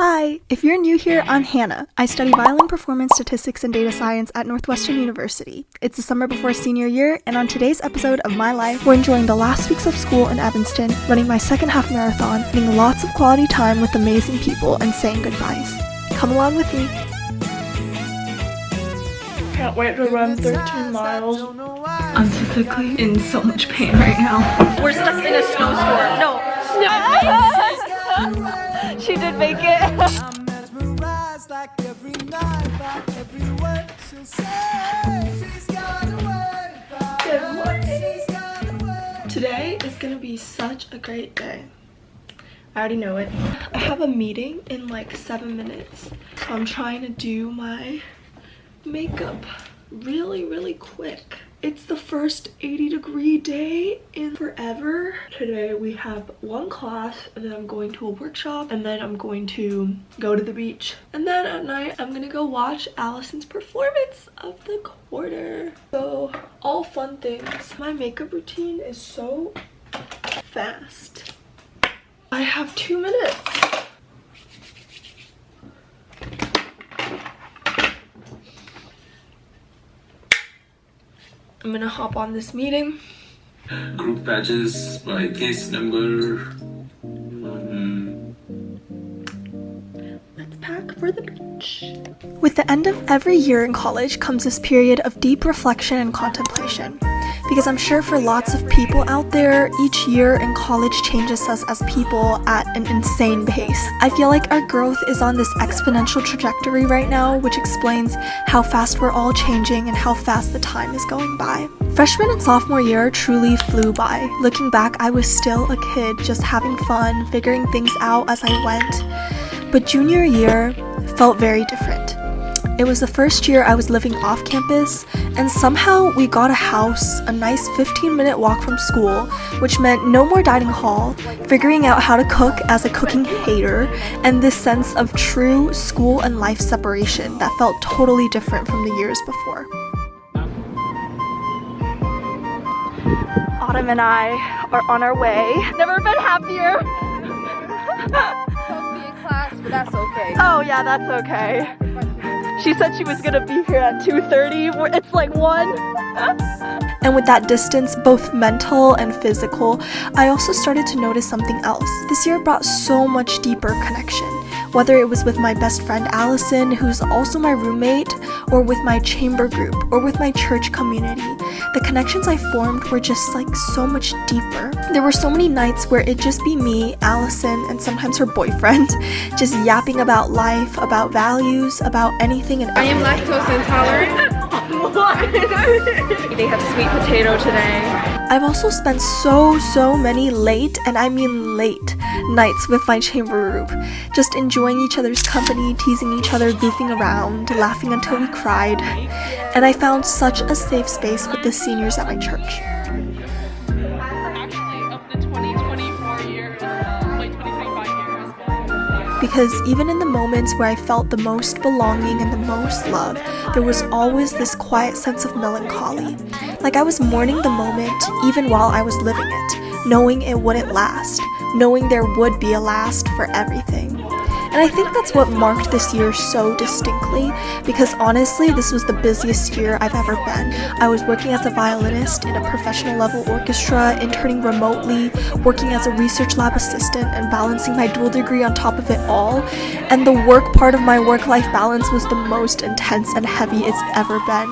Hi! If you're new here, I'm Hannah. I study violin performance, statistics, and data science at Northwestern University. It's the summer before senior year, and on today's episode of My Life, we're enjoying the last weeks of school in Evanston, running my second half marathon, getting lots of quality time with amazing people, and saying goodbyes. Come along with me. Can't wait to run 13 miles. I'm physically in so much pain right now. We're stuck in a snowstorm. No. She did make it. Good morning. Today is gonna be such a great day. I already know it. I have a meeting in like 7 minutes, so I'm trying to do my makeup really quick. It's the first 80-degree day in forever. Today we have one class, and then I'm going to a workshop, and then I'm going to go to the beach. And then at night, I'm gonna go watch Allison's performance of the quarter. So, all fun things. My makeup routine is so fast. I have 2 minutes. I'm gonna hop on this meeting. Group badges, my case number. Let's pack for the beach. With the end of every year in college comes this period of deep reflection and contemplation. Because I'm sure for lots of people out there, each year in college changes us as people at an insane pace. I feel like our growth is on this exponential trajectory right now, which explains how fast we're all changing and how fast the time is going by. Freshman and sophomore year truly flew by. Looking back, I was still a kid, just having fun, figuring things out as I went. But junior year felt very different. It was the first year I was living off campus, and somehow we got a house, a nice 15-minute walk from school, which meant no more dining hall, figuring out how to cook as a cooking hater, and this sense of true school and life separation that felt totally different from the years before. Autumn and I are on our way. Never been happier. Supposed to be in class, but that's okay. Oh yeah, that's okay. She said she was gonna be here at 2:30. It's like 1. And with that distance, both mental and physical, I also started to notice something else. This year brought so much deeper connection. Whether it was with my best friend Allison, who's also my roommate, or with my chamber group, or with my church community, the connections I formed were just like so much deeper. There were so many nights where it'd just be me, Allison, and sometimes her boyfriend, just yapping about life, about values, about anything and everything. I am lactose intolerant. What? They have sweet potato today. I've also spent so many late, and I mean late, nights with my chamber group, just enjoying each other's company, teasing each other, goofing around, laughing until we cried. And I found such a safe space with the seniors at my church. Because even in the moments where I felt the most belonging and the most love, there was always this quiet sense of melancholy. Like I was mourning the moment even while I was living it, knowing it wouldn't last, knowing there would be a last for everything. And I think that's what marked this year so distinctly, because honestly, this was the busiest year I've ever been. I was working as a violinist in a professional level orchestra, interning remotely, working as a research lab assistant, and balancing my dual degree on top of it all. And the work part of my work-life balance was the most intense and heavy it's ever been.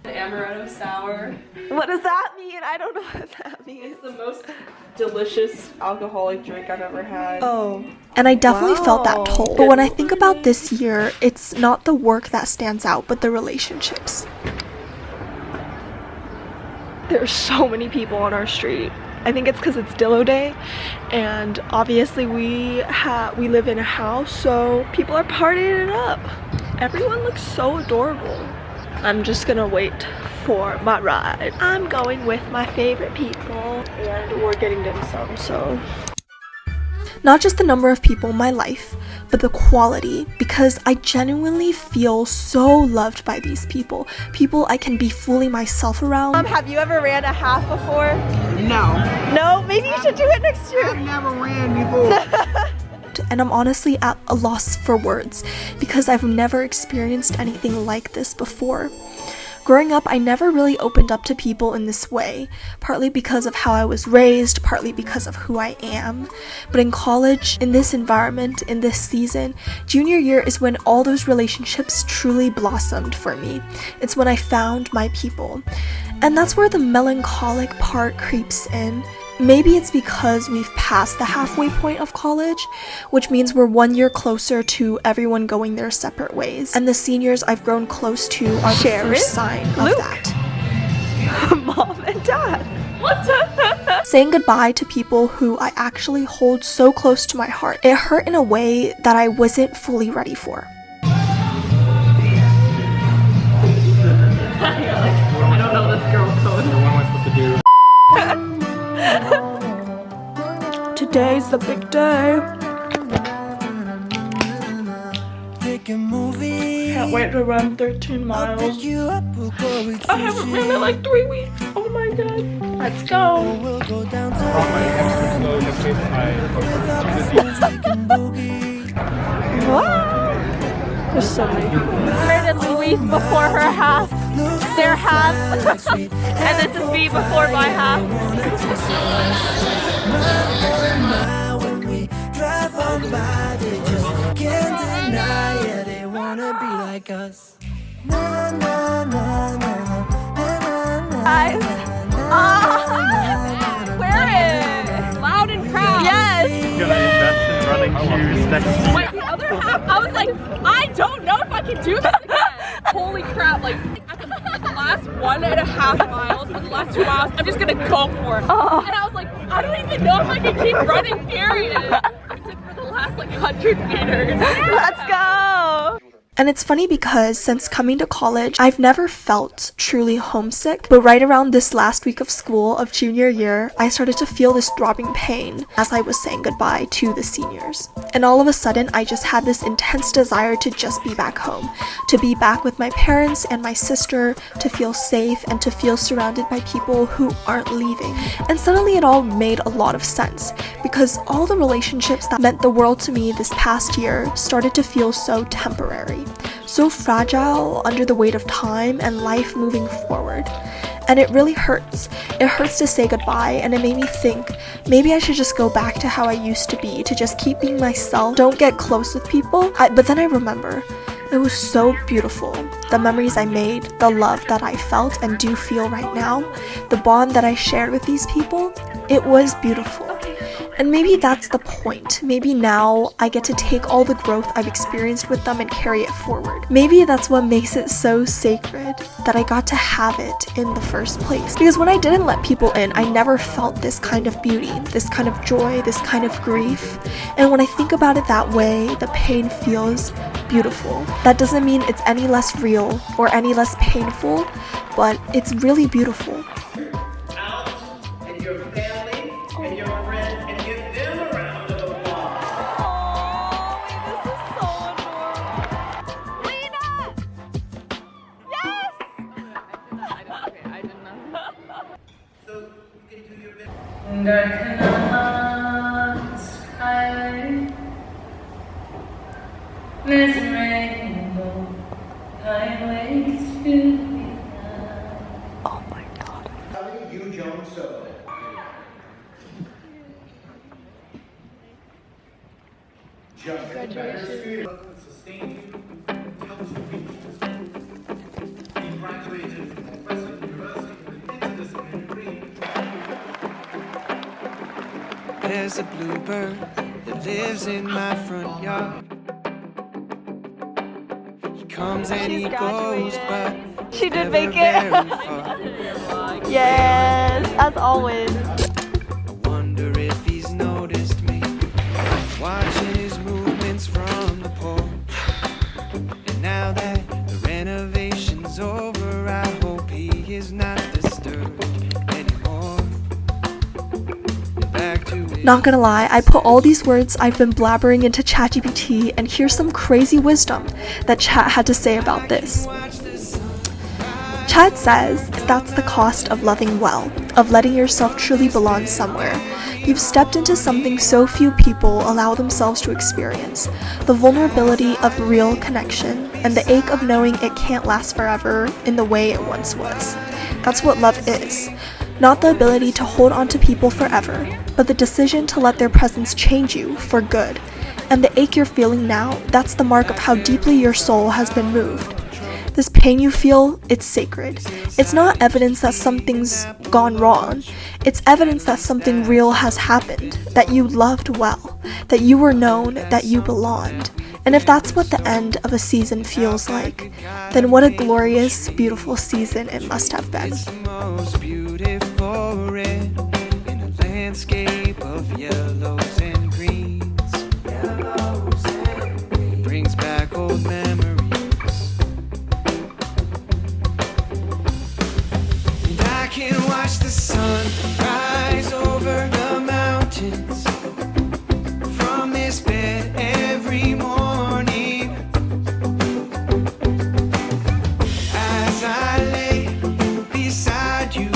Amaretto sour. What does that mean? I don't know what that means. It's the most delicious alcoholic drink I've ever had. Oh. And I definitely felt that toll. But when I think about this year, it's not the work that stands out, but the relationships. There's so many people on our street. I think it's because it's Dillo Day, and obviously we live in a house, so people are partying it up. Everyone looks so adorable. I'm just gonna wait for my ride. I'm going with my favorite people, and we're getting dim sum, so. Not just the number of people in my life, but the quality, because I genuinely feel so loved by these people. People I can be fully myself around. Have you ever ran a half before? No. No? Maybe you should do it next year. I've never ran before. And I'm honestly at a loss for words, because I've never experienced anything like this before. Growing up, I never really opened up to people in this way, partly because of how I was raised, partly because of who I am. But in college, in this environment, in this season, junior year is when all those relationships truly blossomed for me. It's when I found my people. And that's where the melancholic part creeps in. Maybe it's because we've passed the halfway point of college, which means we're 1 year closer to everyone going their separate ways. And the seniors I've grown close to are the first sign of that. Mom and Dad. What? Saying goodbye to people who I actually hold so close to my heart. It hurt in a way that I wasn't fully ready for. I don't know this girl code. What am I supposed to do? Today's the big day. Can't wait to run 13 miles. I haven't run in like 3 weeks. Oh my god. Let's go. There's so many people. And Louise before her half, their half, and this is me before my half. Guys, wear it loud and proud. Yes. Gonna invest in running shoes next year. Wait, the other half, I was like, I don't know if I can do this again. Holy crap, like, at the last 1.5 miles, or the last 2 miles, I'm just gonna go for it. And I was like, I don't even know if I can keep running, period. Except for the last, like, 100 meters. Let's go. And it's funny because since coming to college, I've never felt truly homesick, but right around this last week of school of junior year, I started to feel this throbbing pain as I was saying goodbye to the seniors. And all of a sudden, I just had this intense desire to just be back home, to be back with my parents and my sister, to feel safe and to feel surrounded by people who aren't leaving. And suddenly it all made a lot of sense, because all the relationships that meant the world to me this past year started to feel so temporary, so fragile under the weight of time and life moving forward. And it really hurts. It hurts to say goodbye, and it made me think maybe I should just go back to how I used to be, to just keep being myself, don't get close with people. But then I remember, it was so beautiful. The memories I made, the love that I felt and do feel right now, the bond that I shared with these people, it was beautiful. And maybe that's the point. Maybe now I get to take all the growth I've experienced with them and carry it forward. Maybe that's what makes it so sacred, that I got to have it in the first place. Because when I didn't let people in, I never felt this kind of beauty, this kind of joy, this kind of grief. And when I think about it that way, the pain feels beautiful. That doesn't mean it's any less real or any less painful, but it's really beautiful. And your family and your friends, and give them a round of applause. Oh, this is so adorable. Lena! Yes! I didn't know. So you can do your best. There's a rainbow highways to be found. Oh my god. You, Joan Solo. Congratulations. Sustain you. Helps you reach this. He graduated from Northwestern University with interdisciplinary. There's a bluebird that lives in my front yard. He comes and he goes, but She did never make it. very far. Yes, as always. Not gonna lie, I put all these words I've been blabbering into ChatGPT, and here's some crazy wisdom that Chat had to say about this. Chat says that's the cost of loving well, of letting yourself truly belong somewhere. You've stepped into something so few people allow themselves to experience, the vulnerability of real connection, and the ache of knowing it can't last forever in the way it once was. That's what love is. Not the ability to hold on to people forever, but the decision to let their presence change you for good. And the ache you're feeling now, that's the mark of how deeply your soul has been moved. This pain you feel, it's sacred. It's not evidence that something's gone wrong. It's evidence that something real has happened, that you loved well, that you were known, that you belonged. And if that's what the end of a season feels like, then what a glorious, beautiful season it must have been. It's the most beautiful red in a landscape of yellows and greens. Brings back old memories. And I can watch the sun rise over the mountains from this bed every morning. As I lay beside you